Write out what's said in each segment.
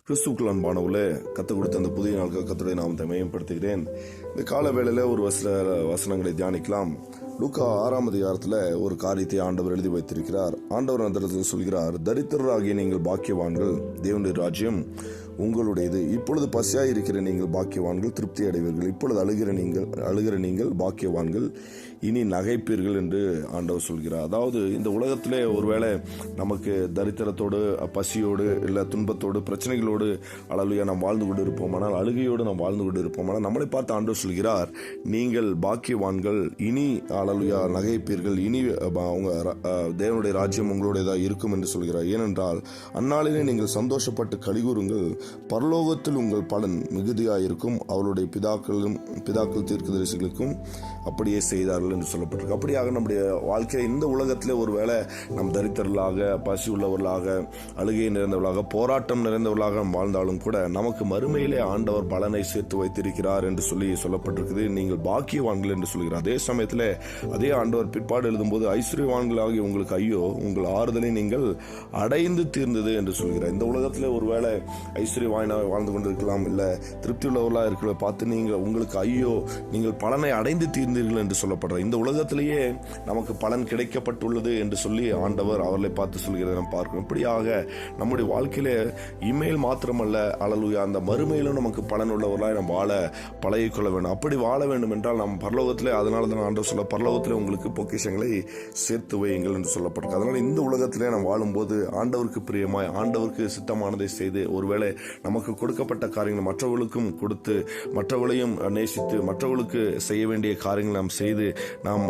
கிறிஸ்துக்கள் அன்பானவர்களே, கற்றுக் கொடுத்த அந்த புதிய நாட்கள் கர்த்தருடைய நாமத்தை மேம்படுத்துகிறேன். இந்த கால வேளையில் ஒரு வசனங்களை தியானிக்கலாம். லூக்கா 6ஆம் அதிகாரத்தில் ஒரு காரியத்தை ஆண்டவர் எழுதி வைத்திருக்கிறார். ஆண்டவர் அந்த இடத்துல சொல்கிறார், தரித்திரராகிய நீங்கள் பாக்கியவான்கள், தேவனுடைய ராஜ்யம் உங்களுடையது. இப்பொழுது பசியாய் இருக்கிற நீங்கள் பாக்கியவான்கள், திருப்தி அடைவீர்கள். இப்பொழுது அழுகிற நீங்கள் பாக்கியவான்கள், இனி நகைப்பீர்கள் என்று ஆண்டவர் சொல்கிறார். அதாவது இந்த உலகத்திலே ஒருவேளை நமக்கு தரித்திரத்தோடு, பசியோடு, இல்லை துன்பத்தோடு, பிரச்சனைகளோடு அல்லலுயா நாம் வாழ்ந்து கொண்டு இருப்போமானால், அழுகையோடு நாம் வாழ்ந்து கொண்டு இருப்போமானால், நம்மளை பார்த்து ஆண்டவர் சொல்கிறார், நீங்கள் பாக்கியவான்கள், இனி அல்லலுயா நகைப்பீர்கள், இனி தேவனுடைய ராஜ்யம் உங்களுடையதாக இருக்கும் என்று சொல்கிறார். ஏனென்றால் அந்நாளிலே நீங்கள் சந்தோஷப்பட்டு கலிகூறுங்கள், பரலோகத்தில் உங்கள் பலன் மிகுதியாயிருக்கும். அவருடைய பிதாக்கள் தீர்க்கதரிசிகளுக்கும் அப்படியே செய்தார்கள் என்று சொல்லப்பட்டிருக்கு. அப்படியாக நம்முடைய வாழ்க்கை இந்த உலகத்திலே ஒருவேளை நம் தரித்திரர்களாக, பசி உள்ளவர்களாக, அழுகை நிறைந்தவர்களாக, போராட்டம் நிறைந்தவர்களாக வாழ்ந்தாலும் கூட நமக்கு மறுமையிலே ஆண்டவர் பலனை சேர்த்து வைத்திருக்கிறார் என்று சொல்லப்பட்டிருக்குது. நீங்கள் பாக்கியவான்கள் என்று சொல்கிறார். அதே சமயத்தில் அதே ஆண்டவர் பிற்பாடு எழுதும்போது, ஐஸ்வர்யவான்களாகி உங்களுக்கு ஐயோ, உங்கள் ஆறுதலை நீங்கள் அடைந்து தீர்ந்தது என்று சொல்கிறார். இந்த உலகத்திலே ஒருவேளை ஐஸ்வர்யவானாக வாழ்ந்து கொண்டிருக்கலாம், இல்லை திருப்தி உள்ளவர்களாக இருக்கிற பார்த்து உங்களுக்கு ஐயோ, நீங்கள் பலனை அடைந்து தீர்ந்தீர்கள் என்று சொல்லப்படுற இந்த உலகத்திலேயே நமக்கு பலன் கிடைக்கப்பட்டுள்ளது என்று சொல்லி ஆண்டவர் அவர்களை பார்த்து சொல்கிறதை நாம் பார்க்கிறோம். இப்படியாக நம்முடைய வாழ்க்கையிலே இமேல் மாத்திரமல்ல, அல்லலுயா அந்த மறுமையிலும் நமக்கு பலன் உள்ளவர்களாக நாம் வாழ பழகிக்கொள்ள வேண்டும். அப்படி வாழ வேண்டும் என்றால் நாம் பரலோகத்திலே, அதனால தான் ஆண்டவர் சொல்ல, பரலோகத்திலே உங்களுக்கு பொக்கிஷங்களை சேர்த்து வையுங்கள் என்று சொல்லப்பட்டிருக்கு. அதனால இந்த உலகத்திலே நாம் வாழும்போது ஆண்டவருக்கு பிரியமாய், ஆண்டவருக்கு சித்தமானதை செய்து, ஒருவேளை நமக்கு கொடுக்கப்பட்ட காரியங்களை மற்றவர்களுக்கும் கொடுத்து, மற்றவர்களையும் நேசித்து, மற்றவர்களுக்கு செய்ய வேண்டிய காரியங்களை நாம் செய்து நாம்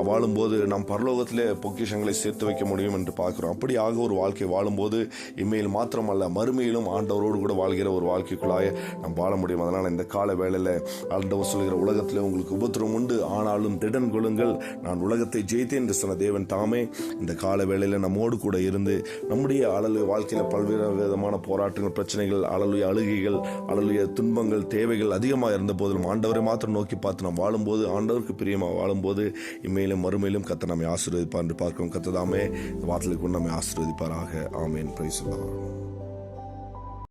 வாழும்போது நாம் பரலோகத்திலே பொக்கிஷங்களை சேர்த்து வைக்க முடியும் என்று பார்க்கிறோம். அப்படியாக ஒரு வாழ்க்கை வாழும்போது இம்மையில் மாத்திரமல்ல, மறுமையிலும் ஆண்டவரோடு கூட வாழ்கிற ஒரு வாழ்க்கைக்குள்ளாக நாம் வாழ முடியும். அதனால் இந்த கால வேளையில் ஆண்டவர் சொல்கிற, உலகத்திலே உங்களுக்கு உபத்திரம் உண்டு, ஆனாலும் திடன் கொள்ளுங்கள், நான் உலகத்தை ஜெயித்தேன் என்று சொன்ன தேவன் தாமே இந்த கால வேளையில் நம்மோடு கூட இருந்து நம்முடைய வாழ்க்கையில் பல்வேறு விதமான போராட்டங்கள், பிரச்சனைகள், அழுகைகள், துன்பங்கள், தேவைகள் அதிகமாக இருந்த போதிலும் ஆண்டவரை மாத்திரம் நோக்கி பார்த்து நாம் வாழும்போது, ஆண்டவருக்கு பிரியமாக வாழும்போது இம்மையிலும் மறுமையிலும் கர்த்தர் நம்மை ஆசீர்வதிப்பார் என்று பார்க்கிறோம். கர்த்தர் தாமே இந்த வார்த்தைகளை கொண்டு நம்மை ஆசீர்வதிப்பாராக. ஆமென். Praise the Lord.